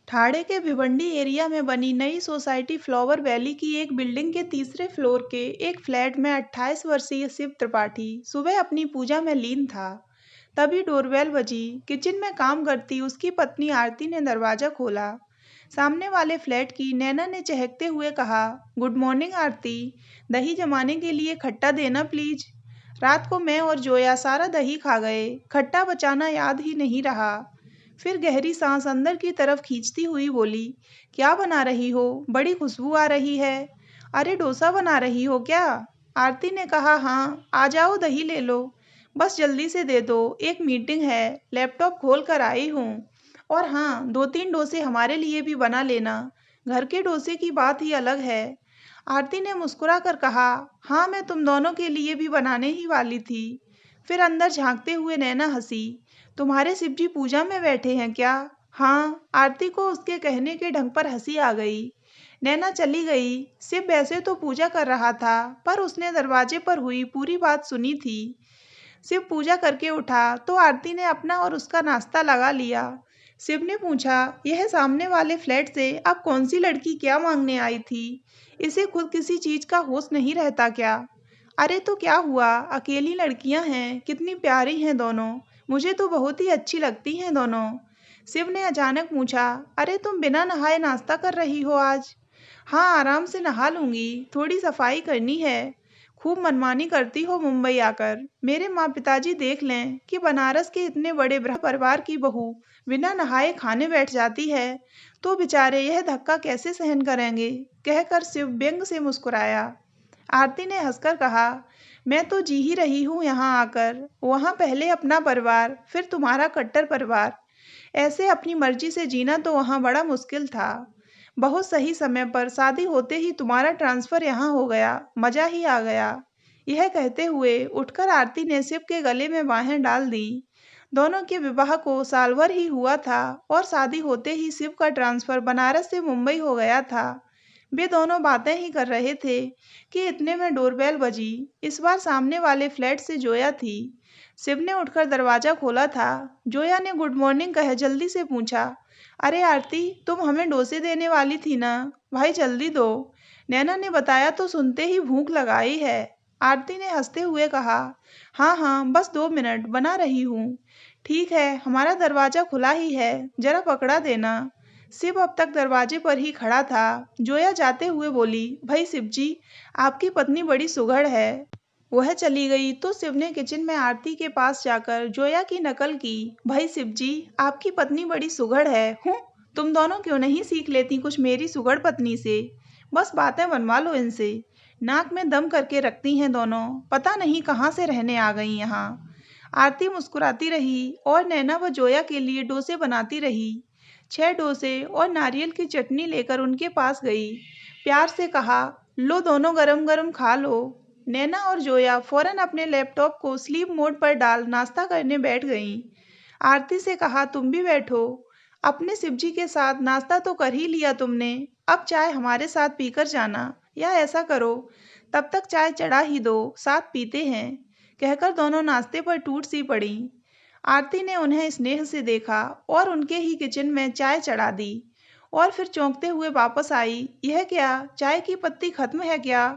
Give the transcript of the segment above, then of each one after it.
ठाणे के भिवंडी एरिया में बनी नई सोसाइटी फ्लावर वैली की एक बिल्डिंग के तीसरे फ्लोर के एक फ्लैट में 28 वर्षीय शिव त्रिपाठी सुबह अपनी पूजा में लीन था। तभी डोरबेल बजी। किचन में काम करती उसकी पत्नी आरती ने दरवाजा खोला। सामने वाले फ्लैट की नैना ने चहकते हुए कहा, गुड मॉर्निंग आरती, दही जमाने के लिए खट्टा देना प्लीज। रात को मैं और जोया सारा दही खा गए, खट्टा बचाना याद ही नहीं रहा। फिर गहरी सांस अंदर की तरफ खींचती हुई बोली, क्या बना रही हो? बड़ी खुशबू आ रही है। अरे डोसा बना रही हो क्या? आरती ने कहा, हाँ, आ जाओ दही ले लो। बस जल्दी से दे दो, एक मीटिंग है, लैपटॉप खोल कर आई हूँ। और हाँ, 2-3 डोसे हमारे लिए भी बना लेना, घर के डोसे की बात ही अलग है। आरती ने मुस्कुरा कर कहा, हाँ मैं तुम दोनों के लिए भी बनाने ही वाली थी। फिर अंदर झांकते हुए नैना हंसी, तुम्हारे शिवजी पूजा में बैठे हैं क्या? हाँ, आरती को उसके कहने के ढंग पर हंसी आ गई। नैना चली गई। शिव वैसे तो पूजा कर रहा था, पर उसने दरवाजे पर हुई पूरी बात सुनी थी। शिव पूजा करके उठा तो आरती ने अपना और उसका नाश्ता लगा लिया। शिव ने पूछा, यह सामने वाले फ्लैट से अब कौन सी लड़की क्या मांगने आई थी? इसे खुद किसी चीज का होश नहीं रहता क्या? अरे तो क्या हुआ, अकेली लड़कियां हैं, कितनी प्यारी हैं दोनों, मुझे तो बहुत ही अच्छी लगती हैं दोनों। शिव ने अचानक पूछा, अरे तुम बिना नहाए नाश्ता कर रही हो आज? हाँ, आराम से नहा लूंगी, थोड़ी सफाई करनी है। खूब मनमानी करती हो मुंबई आकर। मेरे माँ पिताजी देख लें कि बनारस के इतने बड़े ब्रह्म परिवार की बहू बिना नहाए खाने बैठ जाती है, तो बेचारे यह धक्का कैसे सहन करेंगे? कहकर शिव व्यंग से मुस्कुराया। आरती ने हंसकर कहा, मैं तो जी ही रही हूँ यहाँ आकर। वहाँ पहले अपना परिवार, फिर तुम्हारा कट्टर परिवार। ऐसे अपनी मर्जी से जीना तो वहाँ बड़ा मुश्किल था। बहुत सही समय पर शादी होते ही तुम्हारा ट्रांसफर यहाँ हो गया, मजा ही आ गया। यह कहते हुए उठकर आरती ने शिव के गले में बाहें डाल दी। दोनों के विवाह को साल भर ही हुआ था और शादी होते ही शिव का ट्रांसफर बनारस से मुंबई हो गया था। वे दोनों बातें ही कर रहे थे कि इतने में डोरबेल बजी। इस बार सामने वाले फ्लैट से जोया थी। शिव ने उठकर दरवाजा खोला था। जोया ने गुड मॉर्निंग कह जल्दी से पूछा, अरे आरती, तुम हमें डोसे देने वाली थी ना? भाई जल्दी दो, नैना ने बताया तो सुनते ही भूख लगाई है। आरती ने हंसते हुए कहा, हाँ हाँ, बस 2 मिनट बना रही हूँ। ठीक है, हमारा दरवाजा खुला ही है, जरा पकड़ा देना। शिव अब तक दरवाजे पर ही खड़ा था। जोया जाते हुए बोली, भाई शिव जी, आपकी पत्नी बड़ी सुघड़ है। वह चली गई तो शिव ने किचन में आरती के पास जाकर जोया की नकल की, भाई शिव जी, आपकी पत्नी बड़ी सुघड़ है। हूँ, तुम दोनों क्यों नहीं सीख लेती कुछ मेरी सुघड़ पत्नी से? बस बातें बनवा लो इनसे। नाक में दम करके रखती हैं दोनों, पता नहीं कहाँ से रहने आ गई यहाँ। आरती मुस्कुराती रही और नैना व जोया के लिए डोसे बनाती रही। 6 डोसे और नारियल की चटनी लेकर उनके पास गई। प्यार से कहा, लो दोनों गरम गरम खा लो। नैना और जोया फौरन अपने लैपटॉप को स्लीप मोड पर डाल नाश्ता करने बैठ गईं। आरती से कहा, तुम भी बैठो। अपने शिवजी के साथ नाश्ता तो कर ही लिया तुमने, अब चाय हमारे साथ पीकर जाना। या ऐसा करो, तब तक चाय चढ़ा ही दो, साथ पीते हैं। कहकर दोनों नाश्ते पर टूट सी पड़ी। आरती ने उन्हें स्नेह से देखा और उनके ही किचन में चाय चढ़ा दी और फिर चौंकते हुए वापस आई। यह क्या, चाय की पत्ती खत्म है क्या?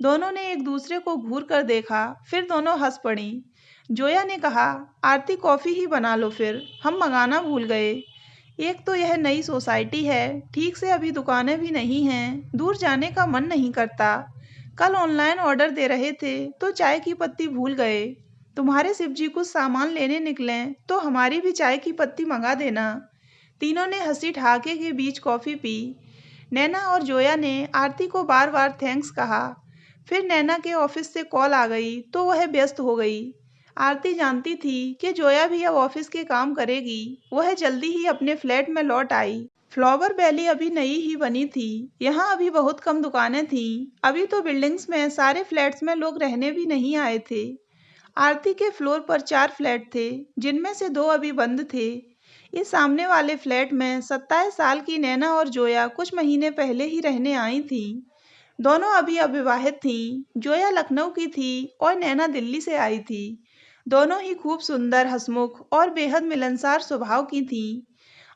दोनों ने एक दूसरे को घूर कर देखा, फिर दोनों हंस पड़ी। जोया ने कहा, आरती कॉफी ही बना लो, फिर हम मंगाना भूल गए। एक तो यह नई सोसाइटी है, ठीक से अभी दुकानें भी नहीं हैं, दूर जाने का मन नहीं करता। कल ऑनलाइन ऑर्डर दे रहे थे तो चाय की पत्ती भूल गए। तुम्हारे शिवजी कुछ सामान लेने निकलें तो हमारी भी चाय की पत्ती मंगा देना। तीनों ने हंसी ठहाके के बीच कॉफी पी। नैना और जोया ने आरती को बार बार थैंक्स कहा। फिर नैना के ऑफिस से कॉल आ गई तो वह व्यस्त हो गई। आरती जानती थी कि जोया भी अब ऑफिस के काम करेगी। वह जल्दी ही अपने फ्लैट में लौट आई। फ्लावर वैली अभी नई ही बनी थी। यहाँ अभी बहुत कम दुकानें थीं। अभी तो बिल्डिंग्स में सारे फ्लैट्स में लोग रहने भी नहीं आए थे। आरती के फ्लोर पर 4 फ्लैट थे, जिनमें से 2 अभी बंद थे। इस सामने वाले फ्लैट में 27 साल की नैना और जोया कुछ महीने पहले ही रहने आई थीं। दोनों अभी अविवाहित थीं। जोया लखनऊ की थी और नैना दिल्ली से आई थी। दोनों ही खूब सुंदर, हंसमुख और बेहद मिलनसार स्वभाव की थीं।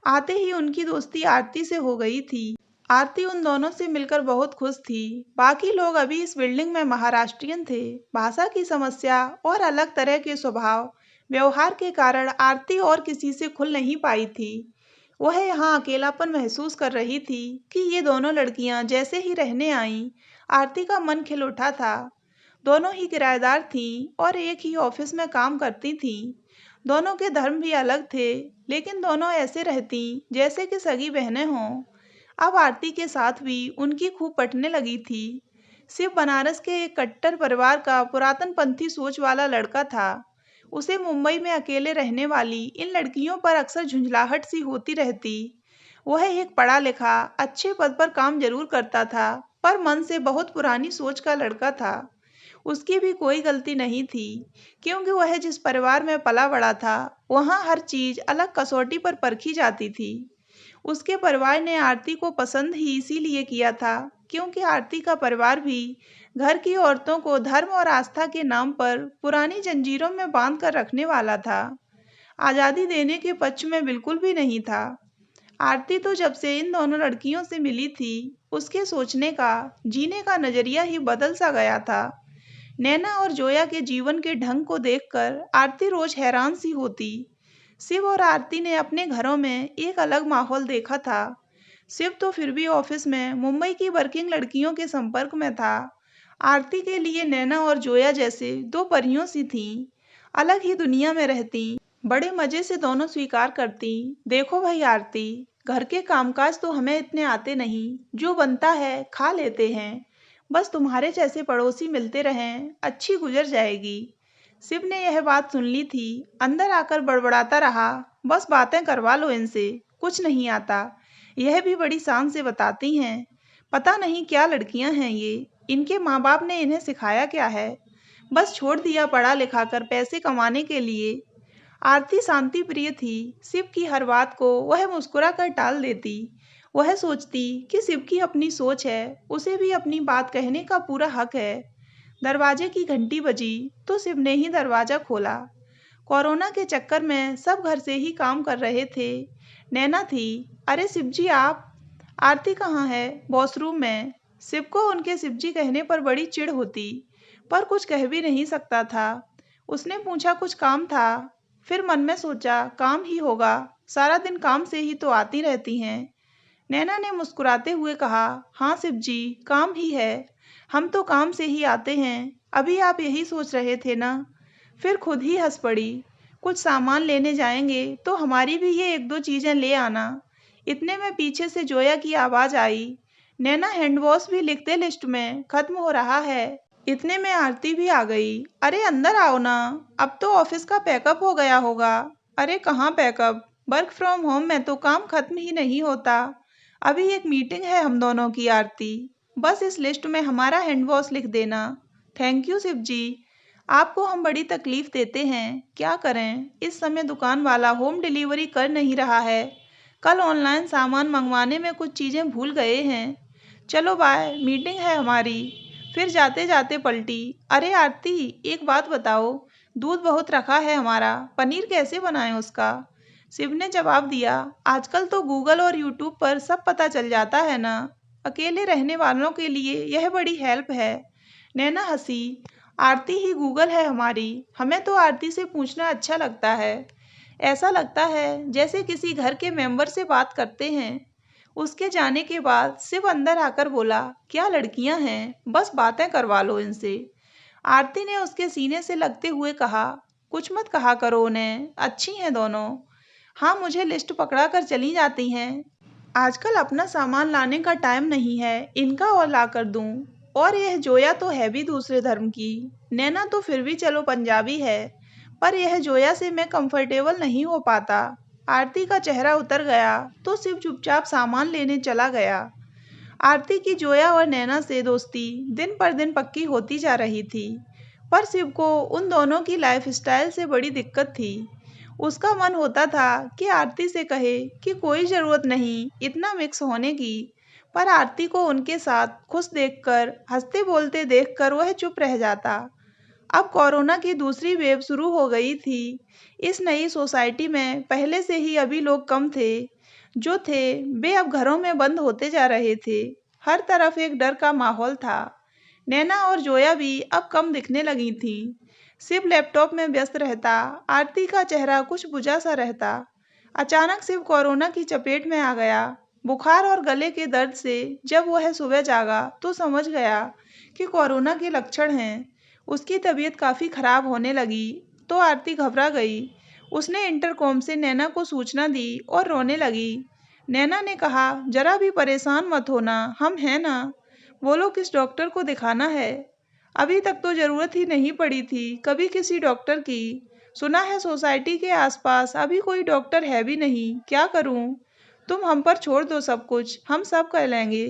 आते ही उनकी दोस्ती आरती से हो गई थी। आरती उन दोनों से मिलकर बहुत खुश थी। बाकी लोग अभी इस बिल्डिंग में महाराष्ट्रियन थे। भाषा की समस्या और अलग तरह के स्वभाव व्यवहार के कारण आरती और किसी से खुल नहीं पाई थी। वह यहाँ अकेलापन महसूस कर रही थी कि ये दोनों लड़कियां जैसे ही रहने आईं, आरती का मन खिल उठा था। दोनों ही किराएदार थीं और एक ही ऑफिस में काम करती थीं। दोनों के धर्म भी अलग थे, लेकिन दोनों ऐसे रहती जैसे कि सगी बहनें हों। अब आरती के साथ भी उनकी खूब पटने लगी थी। शिव बनारस के एक कट्टर परिवार का पुरातनपंथी सोच वाला लड़का था। उसे मुंबई में अकेले रहने वाली इन लड़कियों पर अक्सर झुंझलाहट सी होती रहती। वह एक पढ़ा लिखा, अच्छे पद पर काम जरूर करता था, पर मन से बहुत पुरानी सोच का लड़का था। उसकी भी कोई गलती नहीं थी, क्योंकि वह जिस परिवार में पला बड़ा था, वहाँ हर चीज अलग कसौटी पर परखी जाती थी। उसके परिवार ने आरती को पसंद ही इसीलिए किया था, क्योंकि आरती का परिवार भी घर की औरतों को धर्म और आस्था के नाम पर पुरानी जंजीरों में बांध कर रखने वाला था। आज़ादी देने के पक्ष में बिल्कुल भी नहीं था। आरती तो जब से इन दोनों लड़कियों से मिली थी, उसके सोचने का, जीने का नजरिया ही बदल सा गया था। नैना और जोया के जीवन के ढंग को देखकर आरती रोज हैरान सी होती। शिव और आरती ने अपने घरों में एक अलग माहौल देखा था। शिव तो फिर भी ऑफिस में मुंबई की वर्किंग लड़कियों के संपर्क में था। आरती के लिए नैना और जोया जैसे दो परियों सी थीं, अलग ही दुनिया में रहती। बड़े मजे से दोनों स्वीकार करती। देखो भाई आरती, घर के कामकाज तो हमें इतने आते नहीं, जो बनता है खा लेते हैं। बस तुम्हारे जैसे पड़ोसी मिलते रहें, अच्छी गुजर जाएगी। शिव ने यह बात सुन ली थी, अंदर आकर बड़बड़ाता रहा, बस बातें करवा लो इनसे, कुछ नहीं आता। यह भी बड़ी शान से बताती हैं। पता नहीं क्या लड़कियां हैं ये, इनके माँ बाप ने इन्हें सिखाया क्या है। बस छोड़ दिया पढ़ा लिखा कर पैसे कमाने के लिए। आरती शांति प्रिय थी। शिव की हर बात को वह मुस्कुरा कर टाल देती। वह सोचती कि शिव की अपनी सोच है, उसे भी अपनी बात कहने का पूरा हक है। दरवाजे की घंटी बजी तो शिव ने ही दरवाजा खोला। कोरोना के चक्कर में सब घर से ही काम कर रहे थे। नैना थी। अरे शिव जी आप। आरती कहाँ है? वॉशरूम में। शिव को उनके शिव जी कहने पर बड़ी चिढ़ होती, पर कुछ कह भी नहीं सकता था। उसने पूछा कुछ काम था, फिर मन में सोचा काम ही होगा, सारा दिन काम से ही तो आती रहती हैं। नैना ने मुस्कुराते हुए कहा, हाँ शिव जी, काम ही है। हम तो काम से ही आते हैं। अभी आप यही सोच रहे थे ना? फिर खुद ही हंस पड़ी। कुछ सामान लेने जाएंगे तो हमारी भी ये एक दो चीजें ले आना। इतने में पीछे से जोया की आवाज आई, नैना हैंड वॉश भी लिख दे लिस्ट में, खत्म हो रहा है। इतने में आरती भी आ गई। अरे अंदर आओ ना, अब तो ऑफिस का पैकअप हो गया होगा। अरे कहाँ पैकअप, वर्क फ्रॉम होम में तो काम खत्म ही नहीं होता। अभी एक मीटिंग है हम दोनों की आरती, बस इस लिस्ट में हमारा हैंड वॉश लिख देना। थैंक यू शिव जी, आपको हम बड़ी तकलीफ देते हैं, क्या करें, इस समय दुकान वाला होम डिलीवरी कर नहीं रहा है। कल ऑनलाइन सामान मंगवाने में कुछ चीज़ें भूल गए हैं। चलो बाय, मीटिंग है हमारी। फिर जाते जाते पलटी, अरे आरती एक बात बताओ, दूध बहुत रखा है हमारा, पनीर कैसे बनाएं उसका? शिव ने जवाब दिया, आजकल तो गूगल और यूट्यूब पर सब पता चल जाता है ना। अकेले रहने वालों के लिए यह बड़ी हेल्प है। नैना हंसी, आरती ही गूगल है हमारी, हमें तो आरती से पूछना अच्छा लगता है। ऐसा लगता है जैसे किसी घर के मेंबर से बात करते हैं। उसके जाने के बाद शिव अंदर आकर बोला, क्या लड़कियां हैं, बस बातें करवा लो इनसे। आरती ने उसके सीने से लगते हुए कहा, कुछ मत कहा करो उन्हें, अच्छी हैं दोनों। हाँ मुझे लिस्ट पकड़ा कर चली जाती हैं। आजकल अपना सामान लाने का टाइम नहीं है, इनका और ला कर दूं। और यह जोया तो है भी दूसरे धर्म की। नैना तो फिर भी चलो पंजाबी है, पर यह जोया से मैं कंफर्टेबल नहीं हो पाता। आरती का चेहरा उतर गया तो शिव चुपचाप सामान लेने चला गया। आरती की जोया और नैना से दोस्ती दिन पर दिन पक्की होती जा रही थी, पर शिव को उन दोनों की लाइफस्टाइल से बड़ी दिक्कत थी। उसका मन होता था कि आरती से कहे कि कोई ज़रूरत नहीं इतना मिक्स होने की, पर आरती को उनके साथ खुश देखकर, हंसते बोलते देखकर वह चुप रह जाता। अब कोरोना की दूसरी वेव शुरू हो गई थी। इस नई सोसाइटी में पहले से ही अभी लोग कम थे। जो थे वे अब घरों में बंद होते जा रहे थे। हर तरफ एक डर का माहौल था। नैना और जोया भी अब कम दिखने लगी थीं। शिव लैपटॉप में व्यस्त रहता, आरती का चेहरा कुछ बुझा सा रहता। अचानक शिव कोरोना की चपेट में आ गया। बुखार और गले के दर्द से जब वह सुबह जागा तो समझ गया कि कोरोना के लक्षण हैं। उसकी तबीयत काफ़ी खराब होने लगी तो आरती घबरा गई। उसने इंटरकॉम से नैना को सूचना दी और रोने लगी। नैना ने कहा, जरा भी परेशान मत होना, हम हैं ना। बोलो किस डॉक्टर को दिखाना है? अभी तक तो ज़रूरत ही नहीं पड़ी थी कभी किसी डॉक्टर की। सुना है सोसाइटी के आसपास अभी कोई डॉक्टर है भी नहीं, क्या करूं? तुम हम पर छोड़ दो सब कुछ, हम सब कर लेंगे।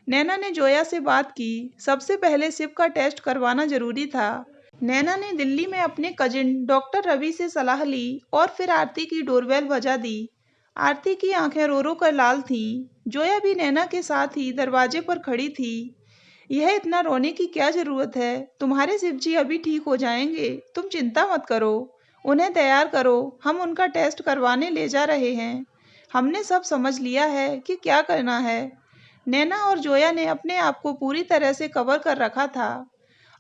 नैना ने जोया से बात की। सबसे पहले शिव का टेस्ट करवाना जरूरी था। नैना ने दिल्ली में अपने कजिन डॉक्टर रवि से सलाह ली और फिर आरती की डोरबेल बजा दी। आरती की आंखें रो रो कर लाल थीं। जोया भी नैना के साथ ही दरवाजे पर खड़ी थी। यह इतना रोने की क्या जरूरत है? तुम्हारे शिव जी अभी ठीक हो जाएंगे, तुम चिंता मत करो। उन्हें तैयार करो, हम उनका टेस्ट करवाने ले जा रहे हैं। हमने सब समझ लिया है कि क्या करना है। नैना और जोया ने अपने आप को पूरी तरह से कवर कर रखा था।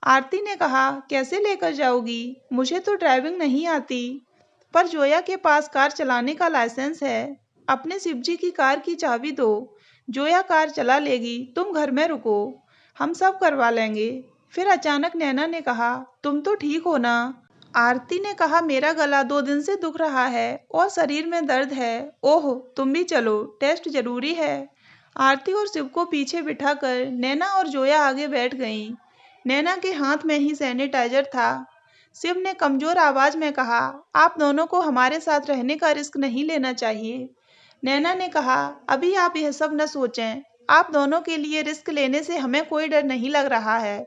आरती ने कहा, कैसे लेकर जाओगी? मुझे तो ड्राइविंग नहीं आती। पर जोया के पास कार चलाने का लाइसेंस है। अपने शिवजी की कार की चाबी दो, जोया कार चला लेगी, तुम घर में रुको, हम सब करवा लेंगे। फिर अचानक नैना ने कहा, तुम तो ठीक हो ना? आरती ने कहा, मेरा गला 2 दिन से दुख रहा है और शरीर में दर्द है। ओह, तुम भी चलो, टेस्ट जरूरी है। आरती और शिव को पीछे बिठाकर नैना और जोया आगे बैठ गईं। नैना के हाथ में ही सैनिटाइजर था। शिव ने कमजोर आवाज में कहा, आप दोनों को हमारे साथ रहने का रिस्क नहीं लेना चाहिए। नैना ने कहा, अभी आप यह सब न सोचें। आप दोनों के लिए रिस्क लेने से हमें कोई डर नहीं लग रहा है।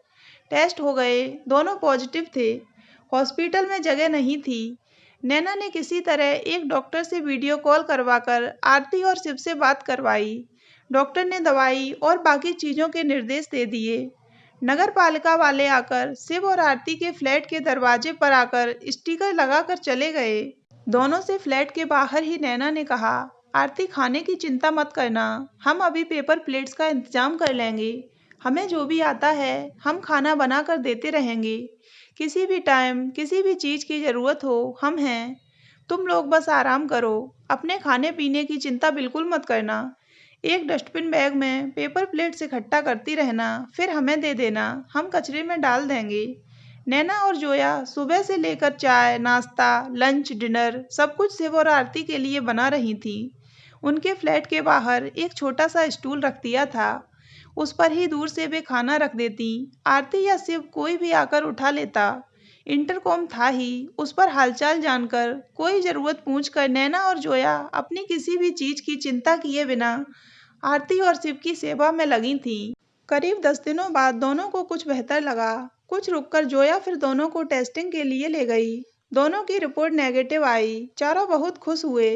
टेस्ट हो गए, दोनों पॉजिटिव थे। हॉस्पिटल में जगह नहीं थी। नैना ने किसी तरह एक डॉक्टर से वीडियो कॉल करवाकर आरती और शिव से बात करवाई। डॉक्टर ने दवाई और बाकी चीज़ों के निर्देश दे दिए। नगर पालिका वाले आकर शिव और आरती के फ्लैट के दरवाजे पर आकर स्टिकर लगाकर चले गए। दोनों से फ्लैट के बाहर ही नैना ने कहा, आरती खाने की चिंता मत करना, हम अभी पेपर प्लेट्स का इंतजाम कर लेंगे। हमें जो भी आता है हम खाना बना कर देते रहेंगे। किसी भी टाइम किसी भी चीज़ की ज़रूरत हो हम हैं। तुम लोग बस आराम करो, अपने खाने पीने की चिंता बिल्कुल मत करना। एक डस्टबिन बैग में पेपर प्लेट्स इकट्ठा करती रहना, फिर हमें दे देना, हम कचरे में डाल देंगे। नैना और जोया सुबह से लेकर चाय, नाश्ता, लंच, डिनर सब कुछ शिव और आरती के लिए बना रही थी। उनके फ्लैट के बाहर एक छोटा सा स्टूल रख दिया था। उस पर ही दूर से वे खाना रख देती। आरती या शिव कोई भी आकर उठा लेता। इंटरकॉम था ही, उस पर हालचाल जानकर कोई ज़रूरत पूछकर नैना और जोया अपनी किसी भी चीज़ की चिंता किए बिना आरती और शिव की सेवा में लगी थीं। करीब 10 दिनों बाद दोनों को कुछ बेहतर लगा। कुछ रुककर जोया फिर दोनों को टेस्टिंग के लिए ले गई। दोनों की रिपोर्ट नेगेटिव आई। चारों बहुत खुश हुए।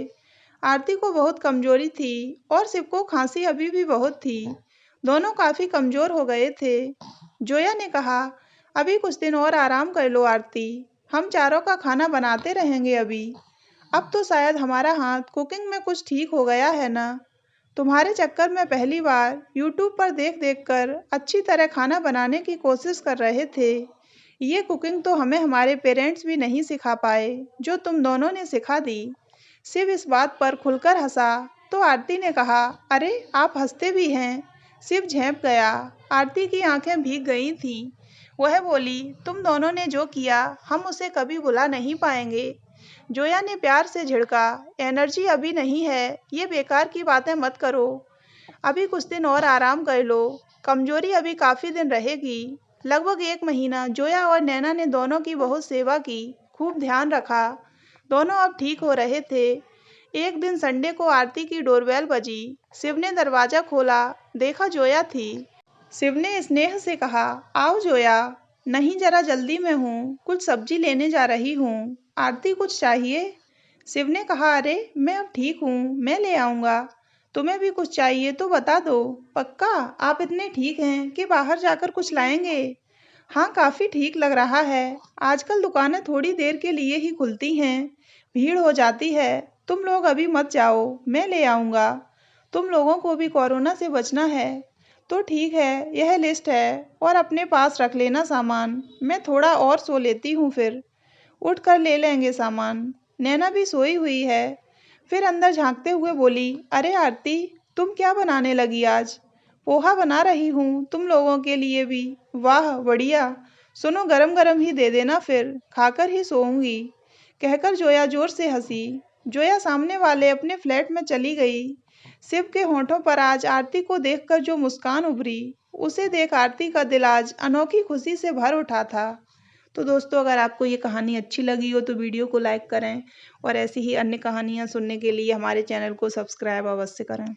आरती को बहुत कमजोरी थी और शिव को खांसी अभी भी बहुत थी। दोनों काफ़ी कमज़ोर हो गए थे। जोया ने कहा, अभी कुछ दिन और आराम कर लो आरती, हम चारों का खाना बनाते रहेंगे अभी। अब तो शायद हमारा हाथ कुकिंग में कुछ ठीक हो गया है ना। तुम्हारे चक्कर में पहली बार यूट्यूब पर देख देख कर अच्छी तरह खाना बनाने की कोशिश कर रहे थे। ये कुकिंग तो हमें हमारे पेरेंट्स भी नहीं सिखा पाए, जो तुम दोनों ने सिखा दी। शिव इस बात पर खुलकर हंसा तो आरती ने कहा, अरे आप हंसते भी हैं। शिव झेंप गया। आरती की आंखें भीग गई थीं। वह बोली, तुम दोनों ने जो किया हम उसे कभी भुला नहीं पाएंगे। जोया ने प्यार से झिड़का, एनर्जी अभी नहीं है, ये बेकार की बातें मत करो। अभी कुछ दिन और आराम कर लो, कमजोरी अभी काफ़ी दिन रहेगी। लगभग 1 महीना जोया और नैना ने दोनों की बहुत सेवा की, खूब ध्यान रखा। दोनों अब ठीक हो रहे थे। एक दिन संडे को आरती की डोरबेल बजी। शिव ने दरवाज़ा खोला, देखा जोया थी। शिव ने स्नेह से कहा, आओ जोया। नहीं, जरा जल्दी में हूँ, कुछ सब्जी लेने जा रही हूँ। आरती कुछ चाहिए? शिव ने कहा, अरे मैं अब ठीक हूँ, मैं ले आऊँगा। तुम्हें भी कुछ चाहिए तो बता दो। पक्का आप इतने ठीक हैं कि बाहर जाकर कुछ लाएंगे? हाँ, काफ़ी ठीक लग रहा है। आजकल दुकानें थोड़ी देर के लिए ही खुलती हैं, भीड़ हो जाती है, तुम लोग अभी मत जाओ, मैं ले आऊँगा। तुम लोगों को भी कोरोना से बचना है। तो ठीक है, यह लिस्ट है और अपने पास रख लेना सामान। मैं थोड़ा और सो लेती हूँ फिर। उठकर ले लेंगे सामान। नैना भी सोई हुई है। फिर अंदर झांकते हुए बोली, अरे आरती, तुम क्या बनाने लगी आज? पोहा बना रही हूँ, तुम लोगों के लिए भी। वाह, बढ़िया। सुनो, गरम गरम ही दे देना फिर, खाकर ही सोऊंगी। कहकर जोया जोर से हंसी। जोया सामने वाले अपने फ्लैट में चली गई। शिव के होठों पर आज आरती को देखकर जो मुस्कान उभरी, उसे देख आरती का दिल आज अनोखी खुशी से भर उठा था। तो दोस्तों, अगर आपको ये कहानी अच्छी लगी हो तो वीडियो को लाइक करें और ऐसी ही अन्य कहानियाँ सुनने के लिए हमारे चैनल को सब्सक्राइब अवश्य करें।